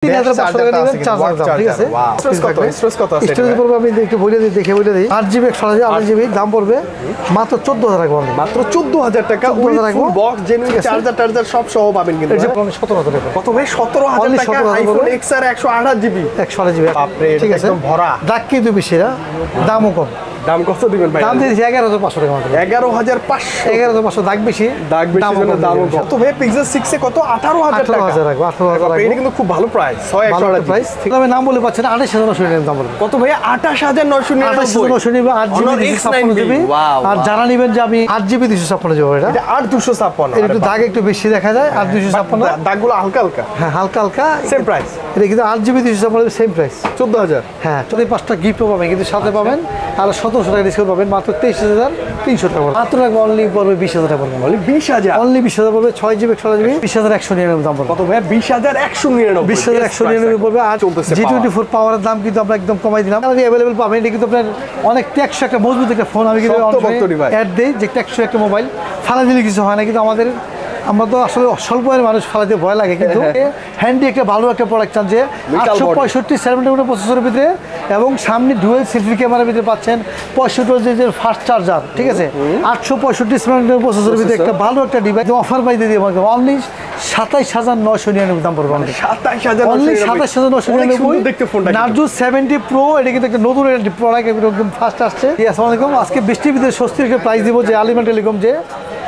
8GB 128GB দাম পড়বে মাত্র 14000 টাকা। মাত্র 14000 টাকা ফুল বক্স জেনুইন চার্জার সব সহ পাবেন কিন্তু 17000 টাকা। কত ভাই 17000 টাকা আইফোন XR 128GB বাপরে ঠিক আছে ভরা দাগ কিন্তু বেশি না দামও কম। দাম কত দিবেন ভাই? দাম দিয়েছি 11500 টাকা মাত্র। 11500 11500 দাগ বেশি দাম কত ভাই? পিক্সেল 6 এ কত 18000 টাকা। 18000 টাকা এটা কিন্তু খুব ভালো প্রাইস 6128 প্রাইস। ঠিক আছে নাম বলে পাচ্ছেন 28999 দাম বলবো। কত ভাই? 28999 8GB আর যারা নেবেন যে আমি 8GB 256GB এটা 8256 এটা একটু দাগ একটু বেশি দেখা যায় 8256 দাগগুলো হালকা হালকা। হ্যাঁ হালকা হালকা সেম প্রাইস। এটা কিন্তু 8GB 256 সেম প্রাইস 14000। হ্যাঁ 5টা গিফটও পাবেন কিন্তু সাথে পাবেন আর 1700 টাকা ডিসকাউন্ট পাবেন মাত্র 23300 টাকা মাত্র অনলি পড়বে 20000 টাকা পড়বে অনলি 20000 অনলি 20000 পড়বে 6GB 128GB 20199 দাম পড়বে। কত ভাই? 20199 20199 পড়বে আর G24 পাওয়ারের দাম কিন্তু আমরা একদম কমাই দিলাম আর अवेलेबल পাবেন। এটা কিন্তু আপনার অনেক টেকসই একটা মজবুত একটা ফোন। আমি কিন্তু অ্যাড দেই যে টেকসই একটা মোবাইল ফালা দিলে কিছু হয় না কিন্তু আমরা তো আসলে স্বল্প আয়ের মানুষ ফালাতে ভয় লাগে কিন্তু হ্যান্ডি একটা ভালো একটা প্রোডাক্ট চান যে 865 প্রসেসরের ভিতরে এবং সামনে ডুয়েল সেলফি ক্যামেরার ভিতরে পাচ্ছেন 65 ফাস্ট চার্জার ঠিক আছে 865 প্রসেসরের ভিতরে একটা ভালো একটা ডিভাইস অফার পাই দিয়ে আমাকে অনলি 27999 দাম পড়বে। অনলি 27999 দেখতে ফোনটা নার্জো 70 প্রো এটা কিন্তু একটা নতুন প্রোডাক্ট একদম ফাস্ট আসছে। আসসালামু আলাইকুম আজকে বৃষ্টির ভিতরে স্বস্তির একটা প্রাইস দিব যে আলিমান টেলিকম যে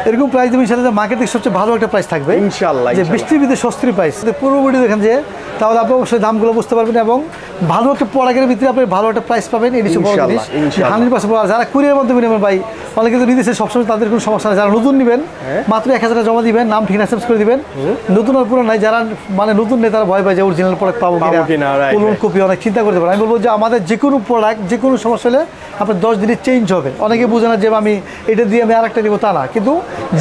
এরকম প্রাইস দেবেন সেটা মার্কেটে সবচেয়ে ভালো একটা প্রাইস থাকবে ইনশাআল্লাহ। যে বৃষ্টির ভিতরে স্বস্তির প্রাইস পুরো ভিডিও দেখেন যে তাহলে আপনি অবশ্যই দামগুলো বুঝতে পারবেন এবং ভালো একটা প্রোডাক্টের ভিতরে আপনি ভালো একটা প্রাইস পাবেন। এই বিষয়ে বড় জিনিস 100% যারা কুরিয়ার মাধ্যমে নেবেন ভাই অনেকে তো নিতেছে সবসময় তাদের কোনো সমস্যা নেই। যারা নতুন নেবেন মাত্র 1000 টাকা জমা দিবেন নাম ঠিকানা সেভ করে দিবেন। নতুন আর পুরো নাই যারা মানে নতুন নেই তারা ভয় পায় যে অরিজিনাল প্রোডাক্ট পাবো কিনা কোন কপি অনেক চিন্তা করতে পারে। আমি বলবো যে আমাদের যে কোনো প্রোডাক্ট যে কোনো সমস্যা হলে আপনার 10 দিনে চেঞ্জ হবে। অনেকে বুঝে না যে আমি এটা দিয়ে আমি আরেকটা দিব তা না কিন্তু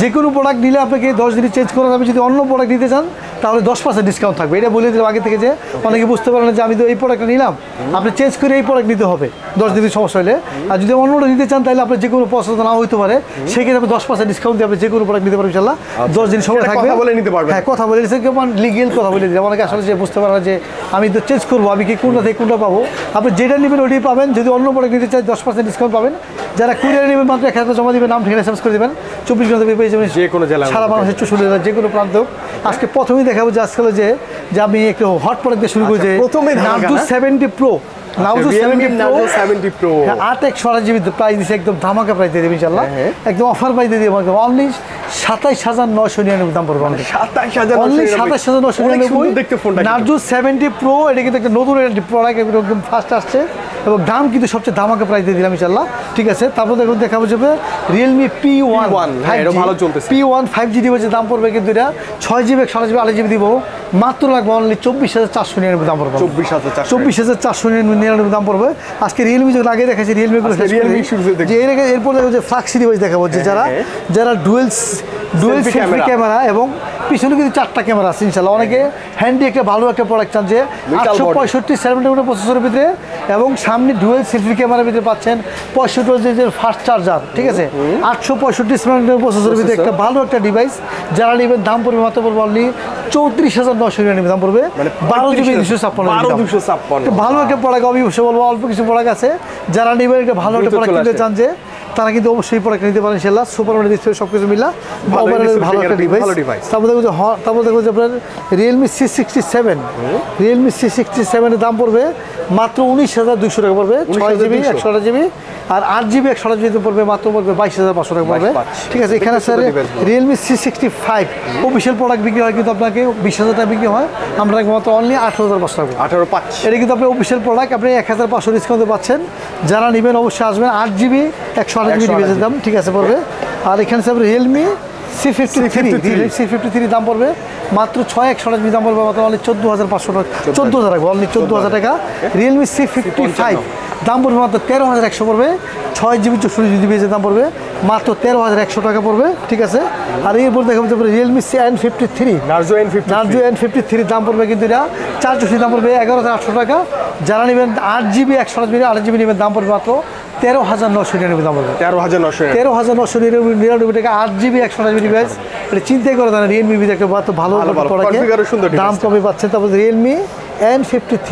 যে কোনো প্রোডাক্ট নিলে আপনাকে 10 দিনে চেঞ্জ করা যাবে। যদি অন্য প্রোডাক্ট নিতে চান তাহলে 10% ডিসকাউন্ট থাকবে। এটা বলে দিলাম আগে থেকে যে অনেকে বুঝতে পারেন যে আমি তো এই প্রোডাক্টটা নিলাম আপনি চেঞ্জ করে এই প্রোডাক্ট নিতে হবে 10 দিনের সমস্যা হলে। আর যদি অন্যটা নিতে চান তাহলে আপনার যে কোনো পছন্দ না হইতে পারে সেক্ষেত্রে আপনি 10% ডিসকাউন্ট দিয়ে আপনি যে কোনো প্রোডাক্ট নিতে পারবেন ইনশাআল্লাহ। 10 দিন সময় থাকবে কথা বলে নিতে পারবেন। হ্যাঁ কথা বলে নিতে কেমন লিগ্যাল কথা বলে দিলাম। অনেকে আসলে যে বুঝতে পারে যে আমি তো চেঞ্জ করবো আমি কি কোনটা থেকে কোনটা পাবো। আপনি যেটা নেবেন ওইটাই পাবেন। যদি অন্য প্রোডাক্ট নিতে চাই 10% ডিসকাউন্ট পাবেন। যারা কুরিয়ারে নেবেন মাত্র 1000 টাকা জমা দিবেন নাম ঠিকানা সেভ করে দেবেন 24 ঘন্টা পেয়ে যাবেন যে কোনো জেলা সারা বাংলাদেশের 64 জেলা যে কোনো প্রান্ত। আজকে প্রথমেই দেখাবো যে আজকাল যে আমি একটু হট প্রোডাক্ট দিয়ে শুরু করি যে Narzo 70 pro Narzo 70 pro 8/128GB price দিছে একদম ধামাকা প্রাইস দিয়ে দেব ইনশাআল্লাহ। একদম অফার প্রাইস দিয়ে দেব অনলি 27999 দাম পড়বে। অনলি 27999 দেখতে ফোনটা নার্জো 70 প্রো এটা কিন্তু একটা নতুন প্রোডাক্ট একদম ফাস্ট আসছে এবং দাম কিন্তু সবচেয়ে ধামাকা প্রাইস দিয়ে দিলাম ইনশাআল্লাহ ঠিক আছে। তারপর দেখুন দেখাবো যাবে Realme P1 এটা ভালো চলতেছে P1 5G ডিভাইসের দাম পড়বে কিন্তু এটা 6GB 128GB 8GB দিব মাত্র লাগবে অনলি 24499 দাম পড়বে। 24499 দাম পড়বে। আজকে Realme যেগুলো আগে দেখাচ্ছি Realme গুলো যে এরপর দেখো যে ফ্ল্যাগশিপ ডিভাইস দেখাবো যে যারা ডুয়েল সেলফি ক্যামেরা এবং পিছনে কিন্তু 4টা ক্যামেরা আছে ইনশাআল্লাহ। অনেকে হ্যান্ডি একটা ভালো একটা প্রোডাক্ট চান যে 865 প্রসেসরের ভিতরে এবং সামনে ডুয়েল সেলফি ক্যামেরার ভিতরে পাচ্ছেন 65 ফাস্ট চার্জার ঠিক আছে 865 প্রসেসরের ভিতরে একটা ভালো একটা ডিভাইস। যারা নেবেন দাম পড়বে মাত্র পড়বে অনলি 34999 দাম পড়বে 12GB 256 ভালো একটা প্রোডাক্ট। আমি অবশ্যই বলবো অল্প কিছু প্রোডাক্ট আছে যারা নেবেন একটা ভালো একটা প্রোডাক্ট কিনতে চান যে তারা কিন্তু অবশ্যই প্রোডাক্ট নিতে পারেন ইনশাআল্লাহ। সুপার মার্কেট ডিসপ্লে সবকিছু মিলা ভালো একটা ডিভাইস। তারপর দেখো যে আপনার Realme C67 এর দাম পড়বে মাত্র 19200 টাকা পড়বে 6GB 128GB আর 8GB 128GB পড়বে মাত্র পড়বে 22500 টাকা পড়বে ঠিক আছে। এখানে sir Realme C65 official product বিক্রি হয় কিন্তু আপনাকে 20000 টাকা বিক্রি হয় আমরা মাত্র অনলি 18500 টাকা 18500 এটা কিন্তু আপনি অফিশিয়াল প্রোডাক্ট আপনি 1500 ডিসকাউন্টে পাচ্ছেন। যারা নেবেন অবশ্যই আসবেন 8GB 128GB ডিভাইসের দাম ঠিক আছে পড়বে। আর এখানে স্যার Realme C53 দাম পড়বে মাত্র 6128GB দাম পড়বে মাত্র অনলি 14500 টাকা 14000 টাকা অনলি 14000 টাকা। Realme C55 দাম পড়বে মাত্র 13100 পড়বে 6GB 64GB দাম পড়বে মাত্র 13100 টাকা পড়বে ঠিক আছে। আর এরপর দেখাবো Realme N53 নার্জো N53 দাম পড়বে কিন্তু এটা 4GB দাম পড়বে 11800 টাকা। যারা নেবেন 8GB 128GB নেবেন দাম পড়বে মাত্র 13999 দাম পড়বে 13999 টাকা 8GB 128GB ডিভাইস। এটা চিন্তাই করে দেন Realme একটা ভালো প্রোডাক্ট দাম কমে পাচ্ছেন। তারপর Realme N53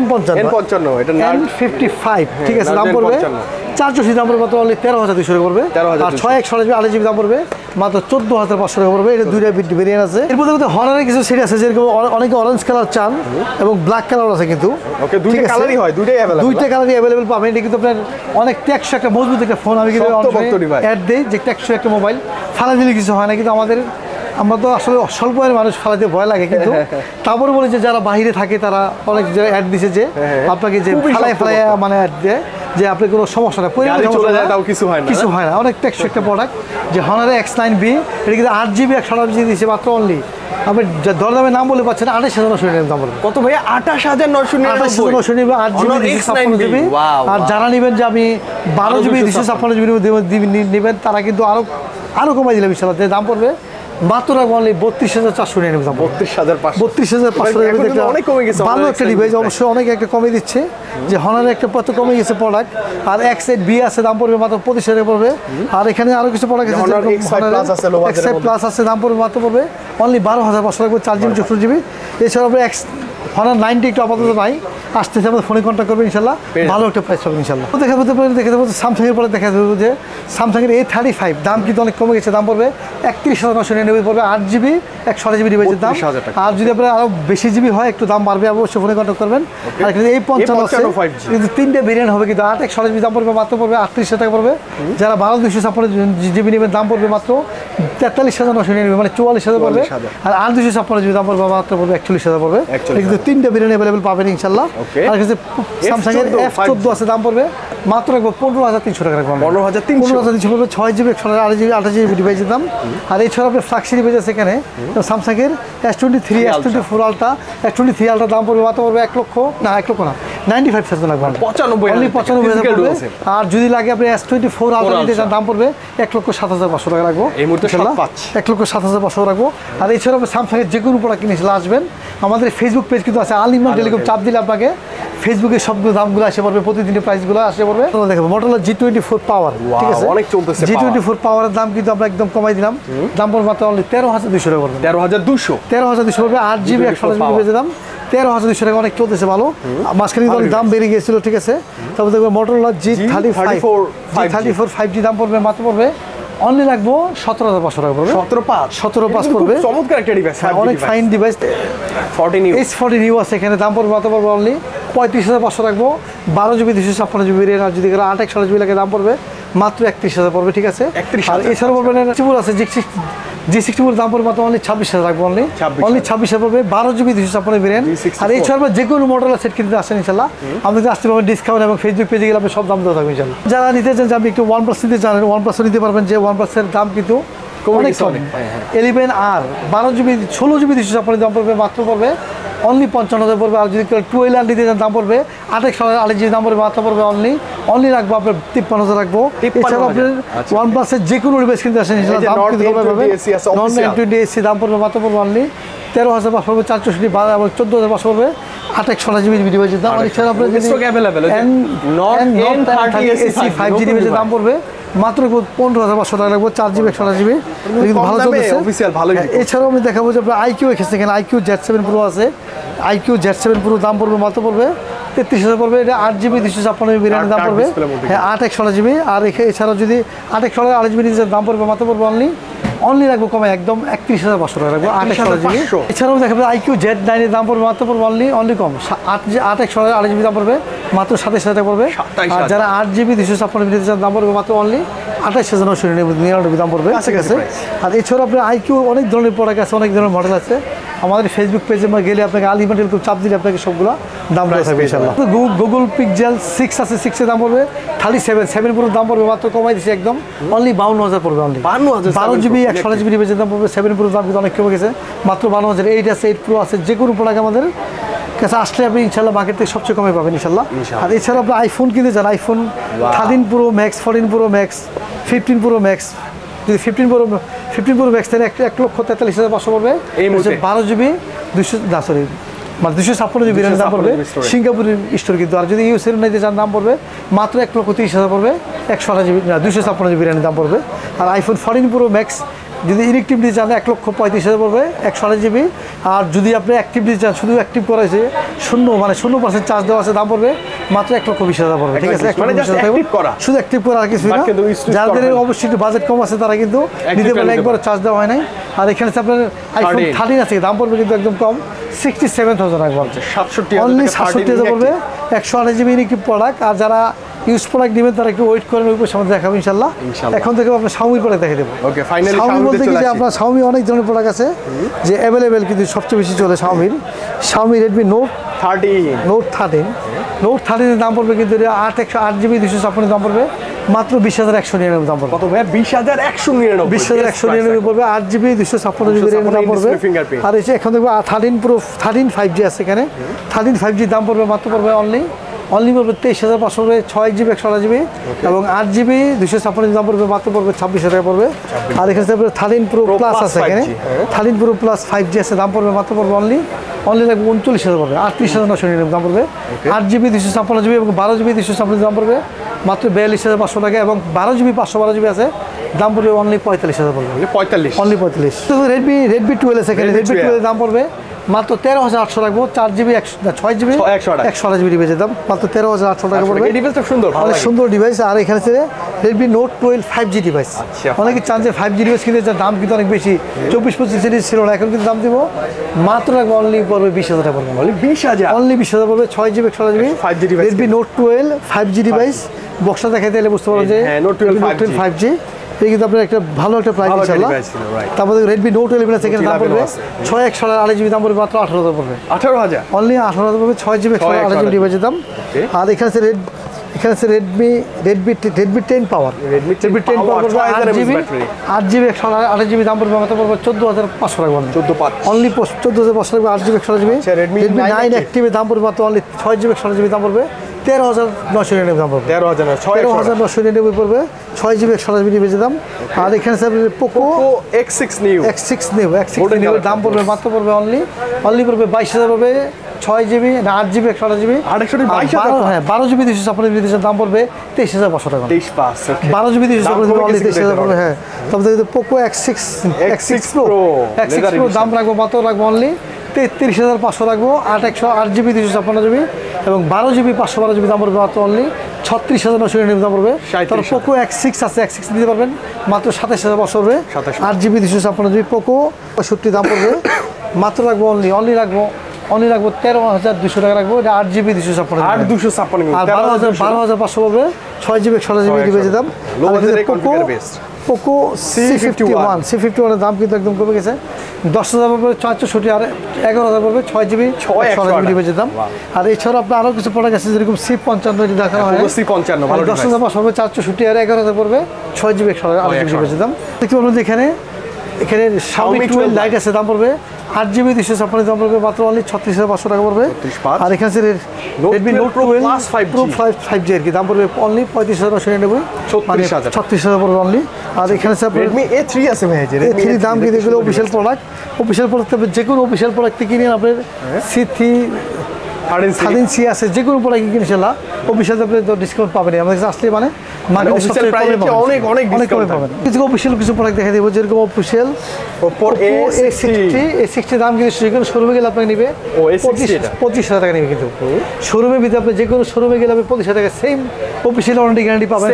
N55 এটা N55 ঠিক আছে, দাম পড়বে 400 দাম পড়বে মাত্র অনলি 13,200 টাকা পড়বে। আর 6/1 8 জিবি দাম পড়বে মাত্র 14,500 টাকা পড়বে। এটা দুইটা ভেরিয়েন্ট আছে। এর মধ্যে হনারের কিছু সেট আছে, যেরকম অনেকে অরেঞ্জ কালার চান এবং ব্ল্যাক কালার আছে কিন্তু। ওকে, দুইটা কালারই হয়, দুইটা কালারই अवेलेबल পাবেন। এটা কিন্তু আপনার অনেক টেকসই একটা মজবুত একটা ফোন। আমি কিন্তু অ্যাড দেই যে টেকসই একটা মোবাইল, ফালা দিলে কিছু হয় না। কিন্তু আমরা তো আসলে স্বল্প আয়ের মানুষ, ফালাতে ভয় লাগে। কিন্তু তারপরে বলে যে যারা বাইরে থাকে তারা অনেক অ্যাড দিছে যে আপনাকে যে ফালায় মানে অ্যাড দেয় যে আপনার কোনো সমস্যা না, কিছু হয় না। অনেক টেকসই একটা প্রোডাক্ট যে হনারে X9B। এটা কিন্তু 8 জিবি 128 দিয়েছে মাত্র অনলি। আপনি দরদামের নাম বলে পাচ্ছেন 28,999 দাম বলবেন। কত ভাইয়া? 28,999 8 জিবি 56 জিবি। আর যারা নেবেন যে আমি 12 জিবি 256 নেবেন তারা কিন্তু আরো কমাই দিলাম ইনশাআল্লাহ। দাম পড়বে মাত্র অনলি 32,499 দাম। 32,500 অনেক কমে গেছে। ভালো একটা ডিভাইস, অবশ্যই অনেক একটা কমে দিচ্ছে যে হনারের একটা কত কমে গেছে প্রোডাক্ট। আর X8B আছে, দাম পড়বে মাত্র 25,000 টাকা পড়বে। আর এখানে আরো কিছু প্রোডাক্ট আছে, X5 প্লাস আছে, দাম পড়বে মাত্র পড়বে অনলি 12,500 টাকা, 4 জিবি 64 জিবি। এছাড়া হনার 90 একটু আপাতত নাই, আসতেছে, আমাদের ফোনে কন্ট্যাক্ট করবেন ইনশাল্লাহ, ভালো একটা প্রাইস পাবেন ইনশাল্লাহ। দেখা যেতে পারে স্যামসাংয়ের পরে দেখা যাবে যে স্যামসাংয়ের A35 দাম কিন্তু অনেক কমে গেছে। দাম পড়বে 31,999 পড়বে, 8 জিবি 128 জিবি ডিভাইসের দাম। আর যদি আপনার আরও বেশি জিবি হয় একটু দাম বাড়বে, অবশ্যই ফোনে কন্ট্যাক্ট করবেন। আর কিন্তু A55 আছে, কিন্তু 3টে ভেরিয়েন্ট হবে, কিন্তু 8 128 জিবি দাম পড়বে মাত্র পড়বে 38,000 টাকা পড়বে। যারা 12/256 জিবি নেবেন দাম পড়বে মাত্র 43,999, মানে 44,000 পড়বে। আর 8/256 জিবি দাম পড়বে মাত্র পড়বে 41,000 পড়বে। কিন্তু 3টে ভেরিয়েন্ট অ্যাভেলেবল পাবেন ইনশাল্লাহ। আর কাছে স্যামসাংয়ের F14 আছে, দাম পড়বে মাত্র 15,300 টাকা রাখবো। 15,300 পড়বে, 6 জিবি 128 জিবি 28 জিবি ডিভাইসের দাম। আর এছাড়া আপনার ফ্ল্যাগশিপ ডিভাইস আছে এখানে স্যামসাংয়ের S23 S24 ultra. S23 ultra দাম পড়বে মাত্র পড়বে 1 লক্ষ না 95,000 লাগবে, 95,000 পড়বে। আর যদি লাগে আপনি S24 আলট্রা নিতে চান দাম পড়বে 1,07,500 টাকা রাখবো। এই মুহূর্তে 1,07,500 রাখবো। আর এছাড়া আপনি স্যামসাংয়ের যে কোনো প্রোডাক্ট কিনে আসবেন, আমাদের ফেসবুক পেজ কিন্তু আছে আল ইমরান টেলিকম, চাপ দিলে আপনাকে ফেসবুকে সবগুলো দামগুলো আসে পড়বে, প্রতিদিনের প্রাইসগুলো আসে পড়বে। দেখবো মোটরোলা G24 পাওয়ার, ঠিক আছে, অনেক চলতেছে। G24 পাওয়ারের দাম কিন্তু আমরা একদম কমাই দিলাম, দাম পড়বে মাত্র অনলি 13,200 টাকা পড়বে। 13,200 পড়বে, 8 জিবি 128 জিবি পেজের দাম 13,200 টাকা, অনেক চলতেছে ভালো। মাঝখানে কিন্তু অনেক দাম বেড়ে গিয়েছিল, ঠিক আছে। তারপর দেখবো মোটরোলা G34 5G দাম পড়বে মাত্র পড়বে অনলি রাখবো 17,500 টাকা পড়বে। 17,500 পড়বে, চমৎকার একটা ডিভাইস, অনেক ফাইন ডিভাইস। S40 নিউ আছে এখানে, দাম পড়বে মাত্র পড়বে অনলি 35,500 রাখবো। 12 জিবি 256 জিবি রেট। আর যদি 8 128 জিবি লাগে দাম পড়বে মাত্র 31,000 পড়বে, ঠিক আছে। আর এছাড়াও পড়বে আছে G64 দাম পড়বে মাত্র অনলি 26,000 রাখবো, অনলি 26,000 পড়বে, 12 জিবি 256 ভেরিয়েন্ট। আর এছাড়া যে কোনো মডেলের সেট কিনতে আসেন ইনশাল্লাহ, আমাদের আসতে পারবেন ডিসকাউন্ট, এবং ফেসবুক পেজে গেলে আপনি সব দাম দেওয়া থাকবে ইনশাল্লাহ। যারা নিতে চান যে আপনি একটু OnePlus নিতে চান, OnePlus নিতে পারবেন, যে OnePlus-এর দাম কিন্তু অনেক কম। 11R 12 জিবি 16 জিবি 256 দাম পড়বে মাত্র পড়বে অনলি 55,000 পড়বে। আর যদি 12R নিতে চান দাম পড়বে 28 জিবি দাম পড়বে মাত্র পড়বে অনলি রাখবো আপনার 53,000 রাখবো। এছাড়া আপনার OnePlus-এর যে কোনো ডিভাইস কিনতে আসেন দাম কিন্তু কমে পাবে। নন M20AC দাম পড়বে মাত্র পড়বে অনলি 13,500 পড়বে, 464 এবং 14,500 পড়বে 28 জিবি ডিভাইসের দাম। আর এছাড়া আপনার N30AC 5G ডিভাইসের দাম পড়বে মাত্র 15,500 টাকা লাগবে, 4 জিবি 128 জিবি, ভালো চলতেছে। এছাড়াও আমি দেখাবো যে আপনার IQ এসেছে এখানে, IQ Z7 Pro আছে, IQ Z7 Pro দাম পড়বে মাত্র পড়বে 33,000 পড়বে। এটা 8 জিবি 256 জিবি র্যামের দাম পড়বে, হ্যাঁ 8 128 জিবি। আর এছাড়াও যদি 8 128 জিবি দাম পড়বে মাত্র পড়বে অনলি রাখবো কমে একদম 31,500 টাকা রাখবো, 8 128 জিবি। এছাড়াও দেখাবো IQ Z9 এর দাম পড়বে মাত্র পড়বে অনলি কম 8 128 জিবি দাম পড়বে মাত্র 27,000 টাকা পড়বে। আর যারা 8 জিবি 256 জিবি দাম পড়বে মাত্র অনলি 28,999 দাম পড়বে, ঠিক আছে। আর এছাড়াও আপনার IQ অনেক ধরনের প্রোডাক্ট আছে, অনেক ধরনের মডেল আছে। আমাদের ফেসবুক পেজে গেলে আপনাকে আল ইমরান টেলিকম চাপ দিলে আপনাকে সবগুলো দাম দেওয়া থাকবে ইনশাআল্লাহ। গুগল পিক্সেল 6 আছে, 6 এর দাম পড়বে 37 পুরো দাম পড়বে মাত্র কমাই দিচ্ছে একদম অনলি 52,000 পড়বে, অনলি 12 জিবি 128 জিবি ডিভাইসের দাম পড়বে 7 পুরো দাম কিন্তু অনেক কমে গেছে মাত্র 52,000। 8 আছে, 8 Pro আছে, যে কোনো প্রোডাক্ট আমাদের কাছে আসলে আপনি ইনশাআল্লাহ মার্কেট থেকে সবচেয়ে কমে পাবেন ইনশাআল্লাহ। আর এছাড়া আপনি আইফোন কিনতে চান, iPhone 13 Pro Max, 14 Pro Max, 15 Pro Max, যদি 15 Pro Max তাহলে 1,43,500 পড়বে। 12 জিবি 256 জিবি র্যামের দাম পড়বে সিঙ্গাপুরের স্টোর কিন্তু। আর যদি ইউএস এর নিতে চান দাম পড়বে মাত্র 1,30,000 পড়বে, 128 জিবি 256 জিবি র্যামের দাম পড়বে। আর আইফোন 14 Pro Max যদি ইনএক্টিভ দিতে চান 1,35,000 পড়বে 128 জিবি। আর যদি আপনি অ্যাক্টিভ দিতে চান, শুধু অ্যাক্টিভ করা হয়েছে, 0% চার্জ দেওয়া আছে, দাম পড়বে মাত্র 1,20,000 পড়বে। ঠিক আছে, শুধু অ্যাক্টিভ করা আর কিছু না। যাদের অবশ্যই একটু বাজেট কম আছে তারা কিন্তু নিতে পারলে, একবার চার্জ দেওয়া হয় নাই। আর এখানে আপনার আইফোন 13 আছে, দাম পড়বে কিন্তু একদম কম, 67,000 রাখবো, অনলি 67,000 পড়বে, 128 জিবি ইনএক্টিভ প্রোডাক্ট। আর যারা ইউজ প্রোডাক্ট নেবেন তারা একটু ওয়েট করেন, ওই সামনে দেখাবো ইনশাল্লাহ। এখন থেকে আপনার শাওমির প্রোডাক্ট দেখে দেবো। শাওমি বলতে কি যে আপনার শাওমি অনেক ধরনের প্রোডাক্ট আছে যে অ্যাভেলেবেল, কিন্তু সবচেয়ে বেশি চলে শাওমি রেডমি নোট 13 এর দাম পড়বে কিন্তু 8 জিবি 256 দাম পড়বে মাত্র 20,199 দাম পড়বে। কত ভাই? 20,199 পড়বে, 8 জিবি 256 জিবি দাম পড়বে। আর এই যে এখন দেখবো 13 Pro 13 5G আছে এখানে, 13 5G দাম পড়বে মাত্র পড়বে অনলি পড়বে 23,500 পড়বে, 6 জিবি 128 জিবি এবং 8 জিবি 256 দাম পড়বে মাত্র পড়বে 26,000 টাকা পড়বে। আর এখানে 13 Pro Plus আছে এখানে, 13 Pro Plus 5G আছে, দাম পড়বে মাত্র পড়বে অনলি লাগবে 39,000 পড়বে, 38,999 দাম পড়বে। 8 জিবি 256 জিবি এবং 12 জিবি 256 দাম পড়বে মাত্র 42,500 টাকা এবং 12 জিবি 512 জিবি আছে, দাম পড়বে অনলি 45,000 পড়বে, অনলি 45। রেডমি 12 আছে এখানে, রেডমি 12 দাম পড়বে মাত্র 13,800 রাখবো, 4 জিবি 6 জিবি 128 জিবি ডিভাইসের দাম মাত্র 13,800 টাকা পড়বে। অনেক সুন্দর ডিভাইস। আর এখানে আছে রেডমি নোট 12 5G ডিভাইস। অনেকে চান যে 5G ডিভাইস কিনতে, যার দাম কিন্তু অনেক বেশি, 24-25 সিরিজ ছিল না, এখন কিন্তু দাম দিব মাত্র রাখবো অনলি পড়বে 20,000 টাকা পড়বে, অনলি 20,000 পড়বে, 6 GB 128 GB Redmi note 12 5G device. বক্সটা দেখাতে গেলে বুঝতে পারবেন যে নোট 12 5G, এই কিন্তু আপনার একটা ভালো একটা প্রাইস ইনশাআল্লাহ। তারপরে রেডমি নোট 11 আছে, এখানে দাম পড়বে 6/128 জিবি, দাম পড়বে মাত্র 18,000 পড়বে, 18,000 অনলি 18,000 পড়বে, 6 জিবি 128 জিবি ডিভাইসের দাম। আর এখানে আছে রেডমি 10 পাওয়ার, রেডমি 10 পাওয়ার 8 জিবি 128 জিবি, দাম পড়বে মাত্র পড়বে 14,500 টাকা, অনলি 14,500 টাকা 8 জিবি 128 জিবি। রেডমি 9 অ্যাক্টিভ দাম পড়বে মাত্র অনলি 6 জিবি 128 জিবি, দাম পড়বে 13,999 দাম পড়বে, 13,999 পড়বে, 6 জিবি 128 জিবি ডিভাইসের দাম। আর এখানে পোকো X6 নিউ দাম পড়বে মাত্র পড়বে অনলি পড়বে 22,000 পড়বে, 6 GB 8 GB 128 GB, 12 GB 256 GB দাম পড়বে 23,500 টাকা, 12 জিবি 256 জিবি অনলি 23,000 পড়বে। হ্যাঁ, তারপরে পোকো X6 Pro দাম রাখবো মাত্র অনলি 33,500 রাখবো, 8 জিবি 256 জিবি এবং 12 জিবি 512 জিবি দাম পড়বে মাত্র অনলি 36,999 দাম পড়বে। তারপর পোকো X6 আছে, X6 দিতে পারবেন মাত্র 27,500 পড়বে, 8 জিবি 256 জিবি পোকো 65 দাম পড়বে মাত্র রাখবো অনলি রাখবো 13,200 টাকা রাখবো, এটা 8 জিবি 256 আর 12,500 পড়বে, 6 জিবি 128 জিবি ডিভাইসের দাম। পোকো C51 এর দাম কিন্তু একদম কমে গেছে, 10,000 পড়বে 464 আর 11,000 পড়বে, 6 জিবি 128 জিবি ডিভাইসের দাম। আর এছাড়া আপনার আরও কিছু প্রোডাক্ট আছে, যেরকম C55 যেটা দেখানো হয়, 10,000 পড়বে 464 আর 11,000 পড়বে, 6 জিবি 128 জিবি ডিভাইসের দাম। দেখতে পাবেন যে এখানে Xiaomi 12 লাইট আছে, দাম পড়বে 8 জিবি 256 দাম পড়বে মাত্র অনলি 36,500 টাকা পড়বে। আর এখানে আছে রেডমি নোট 12 Pro 5G এর কি দাম পড়বে অনলি 35,999, 36,000 পড়বে অনলি। আর এখানে আছে রেডমি A3 আছে ভাই, যে A3 দাম কি দেখলে অফিশিয়াল প্রোডাক্ট যে কোনো অফিশিয়াল প্রোডাক্ট থেকে কিনে আপনার C3 13C আছে, যে কোনো প্রোডাক্ট কিনে ইনশাআল্লাহ অফিশিয়াল আপনি তো ডিসকাউন্ট পাবেন, আমাদের কাছে আসলে মানে অফিশিয়াল প্রাইস অনেক ডিসকাউন্ট পাবেন। কিছু অফিশিয়াল কিছু প্রোডাক্ট দেখা দেবো, যেরকম অফিশিয়াল Oppo A60 দাম কিন্তু শোরুমে গেলে আপনাকে নেবে 25,000 টাকা নেবে, কিন্তু শোরুমের ভিতরে আপনি যে কোনো শোরুমে গেলে আপনি 25,000 টাকা সেম অফিশিয়াল ওয়ারেন্টি গ্যারান্টি পাবেন,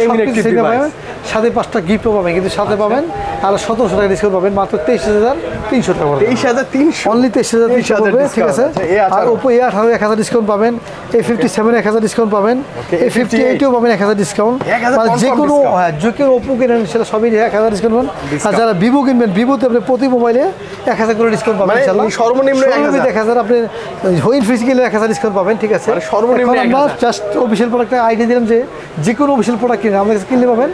সাথে 5টা গিফটও পাবেন, কিন্তু সাথে পাবেন আর 1,700 টাকা ডিসকাউন্ট পাবেন মাত্র 23,300 টাকা, 23,300 অনলি 23,300 পাবে। ঠিক আছে। আর Oppo A18 1000 ডিসকাউন্ট পাবেন, A57 1000 ডিসকাউন্ট পাবেন, A58 পাবেন 1000 ডিসকাউন্ট, মানে যে কোনো Oppo কিনেন সেটা সবই 1000 ডিসকাউন্ট পাবেন। আর যারা ভিভো কিনবেন, ভিভোতে আপনি প্রতি মোবাইলে 1000 করে ডিসকাউন্ট পাবেন ইনশাআল্লাহ, সর্বনিম্ন 1000 আপনি হোইন ফিজিক্যালি 1000 ডিসকাউন্ট পাবেন। ঠিক আছে, সর্বনিম্ন আমরা জাস্ট অফিশিয়াল প্রোডাক্টটা আইডিয়া দিলাম যে কোনো অফিশিয়াল প্রোডাক্ট কিনে আমাদের কাছে কিনলে পাবেন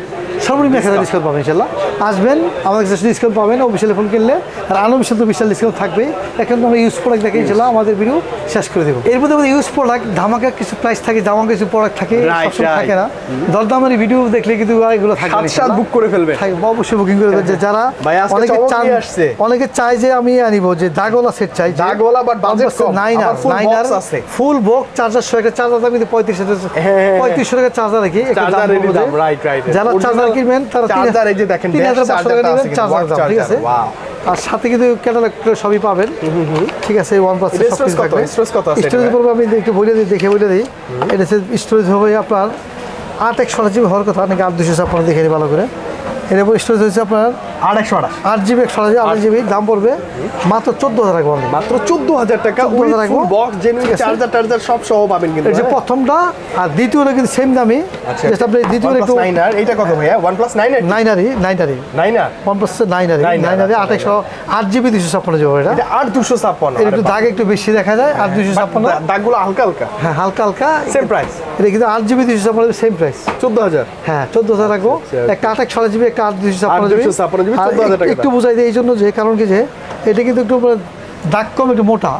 সর্বনিম্ন 1000 ডিসকাউন্ট পাবেন ইনশাআল্লাহ। আসবেন, আমাদের কাছে ডিসকাউন্ট পাবেন অফিশিয়াল ফোন কিনলে, আর আনঅফিশিয়াল তো বিশাল ডিসকাউন্ট থাকবেই। এখন আমরা ইউজ প্রোডাক্ট দেখে ইনশাআল্লাহ আমাদের ভিডিও শেষ করে দেবো। এর মধ্যে ইউজ প্রোডাক্ট ধামাকা কিছু প্রাইস থাকে, ধামাকা কিছু প্রোডাক্ট থাকে, সবসময় থাকে না। দরদামের ভিডিও দেখলে কিন্তু এগুলো থাকবে, সাত বুক করে ফেলবে, অবশ্যই বুকিং করে ফেলবে। যারা অনেকে চায় যে আমি আনিব যে দাগওয়ালা সেট চাই, দাগওয়ালা বাট বাজেট কম, 9 আছে ফুল বক্স চার্জার সহ একটা চার্জার দাম কিন্তু 3500 টাকা চার্জার রাখি, যারা চার্জার কিনবেন তারা চার্জার এই যে দেখেন 3500 টাকা নেবেন চার্জার দাম, ঠিক আছে। আর সাথে কিন্তু ক্যাটালগ সবই পাবেন, ঠিক আছে। OnePlus এর সব কিছু থাকবে। স্টোরেজ পড়বে আমি একটু বলে দিই, দেখে বলে দিই। এটা স্টোরেজ হবে আপনার 8/128 GB হওয়ার কথা, নাকি 8/256 দেখে নিই ভালো করে। এর উপর স্টোরেজ হচ্ছে আপনার 8GB 128GB, দাম পড়বে মাত্র 14,000 টাকা। মাত্র 14,000 টাকা, ফুল বক্স জেনুইন চার্জার সব সহ পাবেন কিন্তু। এই যে প্রথমটা আর দ্বিতীয়টা কিন্তু সেম দামই। আচ্ছা, জাস্ট আপনি দ্বিতীয়টা একটু 9R, এইটা কত ভাইয়া? OnePlus 9R 9R OnePlus 9R 8GB 256GB, এটা 8/256। এটা একটু দাগ একটু বেশি দেখা যায়, 8/256 দাগগুলো হালকা হালকা, হ্যাঁ হালকা হালকা, সেম প্রাইস। এটা কিন্তু 8GB 256 সেম প্রাইস 14,000। হ্যাঁ 14,000 রাখবো। একটা 8/16GB, একটা 8/256GB। 14,000 টাকা। একটু বুঝাই দিই এই জন্য যে, কারণ কি যে এটা কিন্তু একটু দাগ কম, একটু মোটা।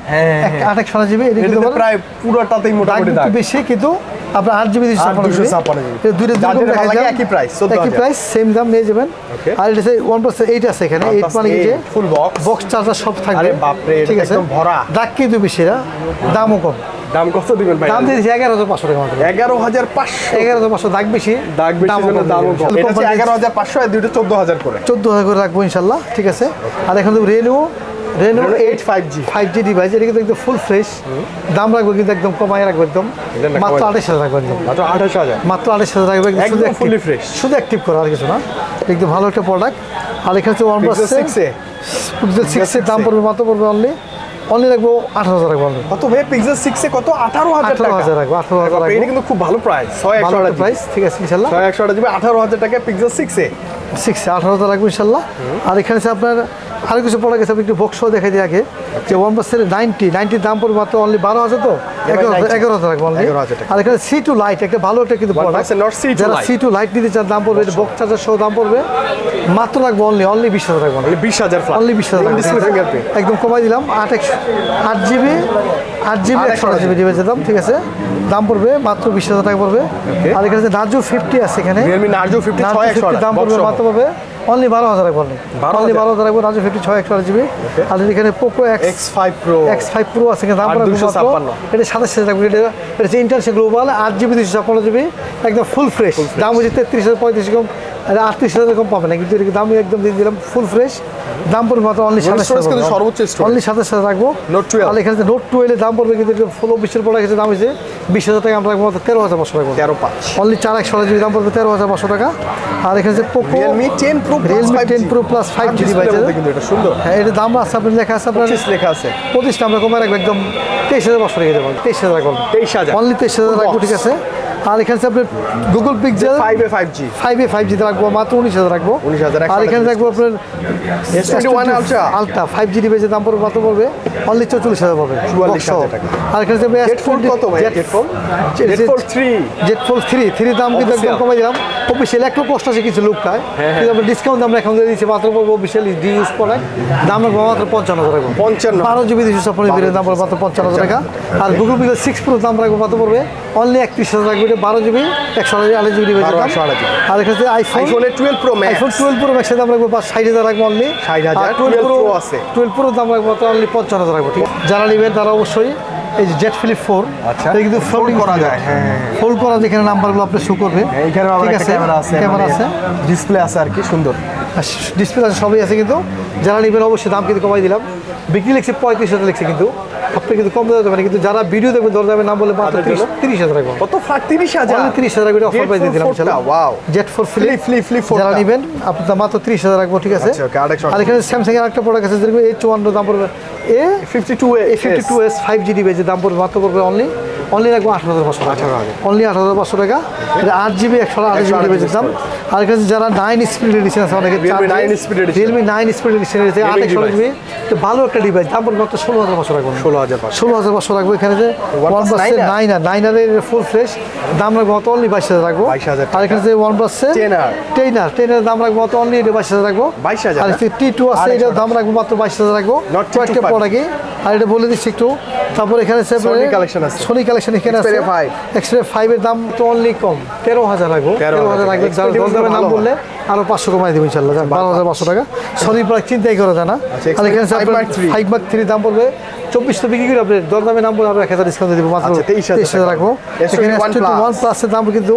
8/16GB এটা কিন্তু প্রায় পুরোটাতেই মোটামুটি দাগ একটু বেশি, কিন্তু আপনার 8GB 256 দুইটা একই প্রাইস, একই প্রাইস, সেম দাম নিয়ে যাবেন। আর এটা OnePlus 8 আছে এখানে, 8 মানে কি যে ফুল বক্স চার্জার সব থাকবে। আরে বাপ রে, ঠিক আছে, একদম ভরা। দাগ কিন্তু বেশি না, দামও কম। দাম কত দিবেন ভাই? দাম দিয়েছি 11,500 টাকা মাত্র। 11,500। 11,500, দাগ বেশি, দামও কম। এটা হচ্ছে 11,500 আর দুইটা 14,000 করে। 14,000 করে রাখবো ইনশাল্লাহ, ঠিক আছে। আর এখন তো Reno 8 5G ডিভাইস, এটা কিন্তু একদম ফুল ফ্রেশ। দাম রাখবো কিন্তু একদম কমায় রাখবো, একদম মাত্র 28,000 রাখবো, একদম মাত্র 28,000। মাত্র 28,000 রাখবো, একদম ফুলি ফ্রেশ, শুধু অ্যাক্টিভ করা, আর কিছু না। একদম ভালো একটা প্রোডাক্ট। আর এখানে হচ্ছে OnePlus 6 এর দাম পড়বে মাত্র পড়বে অনলি রাখবো 18,000 রাখবো। কত ভাই? Pixel 6 এ কত? 18,000 টাকা। 18,000 রাখবো, 18,000 রাখবো। এটা কিন্তু খুব ভালো প্রাইস, 128 প্রাইস, ঠিক আছে ইনশাআল্লাহ। 128GB 18,000 টাকা Pixel 6 এ 18,000 রাখবো ইনশাআল্লাহ। আর এখানে আছে আপনার আরো কিছু প্রোডাক্ট আছে, একটু বক্স দেখাই দিই আগে। যে OnePlus এর 90 দাম পড়বে মাত্র অনলি 12,000, তো 11,000 রাখবো অনলি। আর এখানে C2 লাইট, একটা ভালো একটা কিন্তু প্রোডাক্ট, যারা C2 লাইট নিতে চান দাম পড়বে, এটা বক্স চার্জার সহ দাম পড়বে মাত্র রাখবো অনলি 20,000 রাখবো, 20,000 অনলি 20,000 একদম কমাই দিলাম। 8GB 128GB ডিভাইসের দাম, ঠিক আছে। দাম পড়বে মাত্র 20,000 টাকা পড়বে। আর এখানে Narzo 50 আছে, এখানে Realme Narzo 50 6,128 দাম পড়বে মাত্র পাবে অনলি 12,000 রাখবো, অনলি 12,000 রাখবো। Narzo 50 6,128GB। আর এখানে Poco X5 Pro আছে, দাম পড়বে মাত্র এটা 27,000 রাখবো। এটা হচ্ছে ইন্টারন্যাশনাল গ্লোবাল 8GB 256GB, একদম ফুল ফ্রেশ। দাম হচ্ছে 33,000 35,000 কম, 38,000 কম পাবে না, কিন্তু এর দাম একদম দিয়ে দিলাম ফুল ফ্রেশ। দাম পড়বে মাত্র অনলি 27,000, সর্বোচ্চ অনলি 27,000 রাখবো। আর এখানে Note 12 এর দাম পড়বে কিন্তু ফুল অফিসিয়াল প্রোডাক্ট, দাম হচ্ছে 20,000 টাকা, আমরা রাখবো মাত্র 13,500 রাখবো, 13,500 অনলি 4/16GB দাম পড়বে 13,500 টাকা। আর এখানে যে Poco Realme 10 Pro Plus 5G device, কিন্তু এটা সুন্দর। হ্যাঁ এর দাম আছে আপনার লেখা আছে, আপনার 25 লেখা আছে। 25 আমরা কমে রাখবো, একদম 23,500 রেখে দেবো, 23,000 রাখবো, 23,000 অনলি 23,000 রাখবো, ঠিক আছে। আর এখানে আপনার Google Pixel 5a 5G রাখবো মাত্র 19,000 রাখবো। 19,000। আর এখানে রাখবো আপনার S21 Ultra 5G ডিভাইসের দাম পড়বে মাত্র পড়বে অনলি 44,000 পাবে, 44,000 টাকা। আর এখানে যাবে Z4 কত ভাই? Z4 3 দাম কিন্তু একদম কমে দিলাম। অফিসিয়াল একটু কষ্ট আছে কিছু লোকটায়, কিন্তু আমরা ডিসকাউন্ট আমরা এখন দিয়ে দিচ্ছি মাত্র পড়বো অফিসিয়াল ডিউজ প্রোডাক্ট দাম রাখবো মাত্র 55,000 রাখবো। 55 12GB 256GB দাম পড়বে মাত্র 55,000 টাকা। আর Google Pixel 6 Pro দাম রাখবো মাত্র পড়বে অনলি 31,000 রাখবে, 12GB 128GB ডিভাইস। আর এখানে iPhone 12 Pro Max, iPhone 12 Pro Max এর দাম রাখবো 60,000 রাখবো অনলি 60,000। 12 Pro আছে, 12 Pro দাম রাখবো মাত্র অনলি 55,000 রাখবো, ঠিক আছে। যারা নেবেন তারা অবশ্যই এই যে Z Flip 4, এটা কিন্তু ফোল্ডিং করা যায়, ফোল্ড করা, যেখানে নাম্বারগুলো আপনি শো করবে, এইখানে আবার একটা ক্যামেরা আছে, ডিসপ্লে আছে আর কি সুন্দর, ডিসপ্লে আছে, সবই আছে। কিন্তু যারা নেবেন অবশ্যই দাম কিন্তু কমাই দিলাম। বিক্রি লিখছে 35,000 লিখছে, কিন্তু আপনি কিন্তু কম দেওয়া যাবে না, কিন্তু যারা ভিডিও দেখবেন দর যাবে নাম বলে মাত্র 30,000 রাখবো। কত? 30,000, 30,000 রাখবে, অফার প্রাইস দিয়ে দিলাম। ওয়াও, Z4 Flip যারা নেবেন আপনার মাত্র 30,000 রাখবো, ঠিক আছে। আর এখানে স্যামসাং এর একটা প্রোডাক্ট আছে, যেরকম A54 দাম পড়বে A52s 5G ডিভাইসের দাম পড়বে মাত্র পড়বে অনলি রাখবো 18,500 টাকা, অনলি 18,500 টাকা। এটা 8GB 128GB ডিভাইসের দাম। আর এখানে যারা 9 স্পিড এডিশন আছে, অনেকে Realme 9 স্পিড এডিশন আছে 8/16GB, তো ভালো একটা ডিভাইস, দাম পড়বে মাত্র 16,500 রাখবো, 16,500 রাখবো। এখানে যে OnePlus 9R এর ফুল ফ্রেশ দাম রাখবো মাত্র অনলি 22,000 রাখবো। আর এখানে যে OnePlus 10R দাম রাখবো মাত্র অনলি 22,000 রাখবো, 22,000। আর T2 আছে, এটার দাম রাখবো মাত্র 22,000 রাখবো, কয়েকটা প্রোডাক্টই। আর এটা বলে দিচ্ছি একটু, তারপর এখানে সোনি কালেকশন এখানে আছে, Xperia 5 এর দাম তো অনলি কম 13,000 রাখবো, 13,000 রাখবে। যারা দামে নাম বললে আরো 500 কমাই দেবো ইনশাআল্লাহ, 12,500 টাকা। সরি প্রায় চিন্তাই করা যায় না। আর এখানে 5 Mark 3 দাম পড়বে 2400 বিক্রি করে আপনি দরদামে নাম বলে আরো 1000 ডিসকাউন্ট দিয়ে দেবো, মাত্র 23,000 রাখবো। এখানে S21 প্লাসের দাম কিন্তু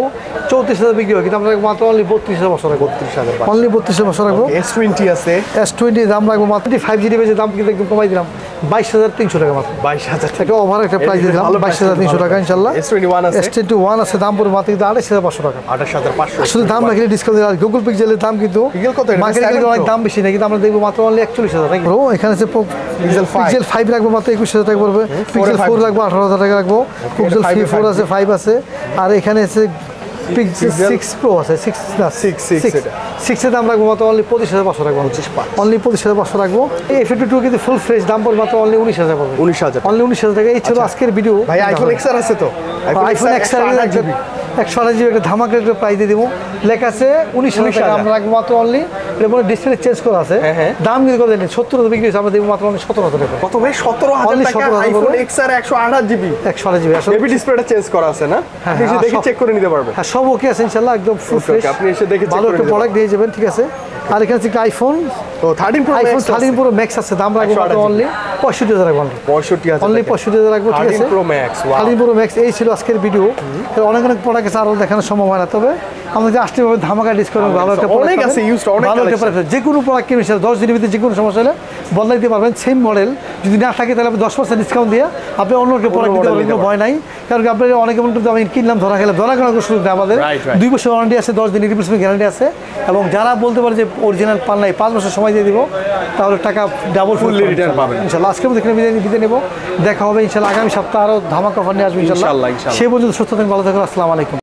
34,000 বিক্রি হয়, কিন্তু আমরা মাত্র অনলি 32,500 রাখবো, অনলি 32,500 রাখবো। S20 আছে, S20 দাম রাখবো মাত্র 5GB এর দাম কিন্তু একদম কমাই দিলাম 22,300 টাকা মাত্র। 22,000 টাকা একটা ওভার একটা প্রাইস দিলাম 22,300 টাকা ইনশাআল্লাহ। S21 আছে, S21 আছে দাম পড়বে মাত্র 28,500 টাকা। 28,500 আসলে দাম রাখলে ডিসকাউন্ট দিলাম। গুগল পিক্সেলের দাম কিন্তু কত? মার্কেটে অনেক দাম বেশি না, কিন্তু আমরা দেখবো মাত্র অনলি 41,000 টাকা। এখানে আছে পিক্সেল 5 রাখবো মাত্র 21,000 টাকা পড়বে। পিক্সেল 4 রাখবো 18,000 টাকা রাখবো। পিক্সেল 4 আছে, 5 আছে, আর এখানে আছে পিক্সেল 6 Pro আছে, 6 এর দাম রাখবো মাত্র অনলি 25,500 রাখবো, অনলি 25,500 রাখবো। এই F52 কিন্তু ফুল ফ্রেশ দাম পড়বে মাত্র অনলি 19,000 পড়বে, 19,000 অনলি 19,000 টাকা। এই ছিল আজকের ভিডিও। ভাই আইফোন XR আছে তো? আইফোন XR 128GB একটা ধামাকা একটা প্রাইস দিয়ে দেবো, লেখা আছে 19,000 টাকা, আমরা রাখবো মাত্র অনলি। এর মধ্যে ডিসপ্লে চেঞ্জ করা আছে, দাম কিন্তু কত নেই, 70,000 বিক্রি হচ্ছে, আমরা দেবো মাত্র অনলি 17,000 টাকা। কত ভাই? 17,000 টাকা আইফোন XR 128GB, 128GB আসলে বেবি ডিসপ্লেটা চেঞ্জ করা আছে না? আপনি এসে দেখে চেক করে নিতে পারবেন। হ্যাঁ, সব ওকে আছে ইনশাআল্লাহ, একদম ফুল ফ্রেশ। আপনি এসে দেখে চেক ভালো করে একটা প্রোডাক্ট দিয়ে যাবেন, ঠিক আছে। আর এখানে আছে আইফোন তো 13 Pro iPhone Max 13 Pro Max আছে, দাম রাখবো মাত্র অনলি 65,000 রাখবো, 65,000 অনলি 65,000 রাখবো, ঠিক আছে। 13 Pro Max, wow। 13 Pro Max এই ছিল আজকের ভিডিও। অনেক অনেক প্রোডাক্ট আছে, আরো দেখানো সম্ভব হয় না, তবে আমাদের আসতে হবে ধামাকা ডিসকাউন্ট, ভালো একটা অনেক আছে, ইউজড অনেক ভালো একটা প্রোডাক্ট। যে কোনো প্রোডাক্ট কিনে 10 দিনের ভিতরে যে কোনো সমস্যা হলে বদলাই দিতে পারবেন। সেম মডেল যদি না থাকে তাহলে আপনি 10% ডিসকাউন্ট দিয়ে আপনি অন্য একটা প্রোডাক্ট নিতে পারবেন, কোনো ভয় নাই। কারণ আপনি অনেকে বলতে আমি কিনলাম ধরা খেলাম, ধরা কেনার কোনো সুযোগ নেই আমাদের। 2 বছর ওয়ারেন্টি আছে, 10 দিনের রিপ্লেসমেন্ট গ্যারান্টি আছে, এবং যারা বলতে পারে যে অরিজিনাল পান নাই 5 বছর সময় দিয়ে দিব, তাহলে টাকা ডাবল ফুললি রিটার্ন পাবেন ইনশাআল্লাহ। আজকের মধ্যে এখানে বিদায় নেব, দেখা হবে ইনশাআল্লাহ আগামী সপ্তাহে আরো ধামাকা অফার নিয়ে আসবে ইনশাআল্লাহ। সে পর্যন্ত সুস্থ থাকুন, ভালো থাকুন, আসসালামু আলাইকুম।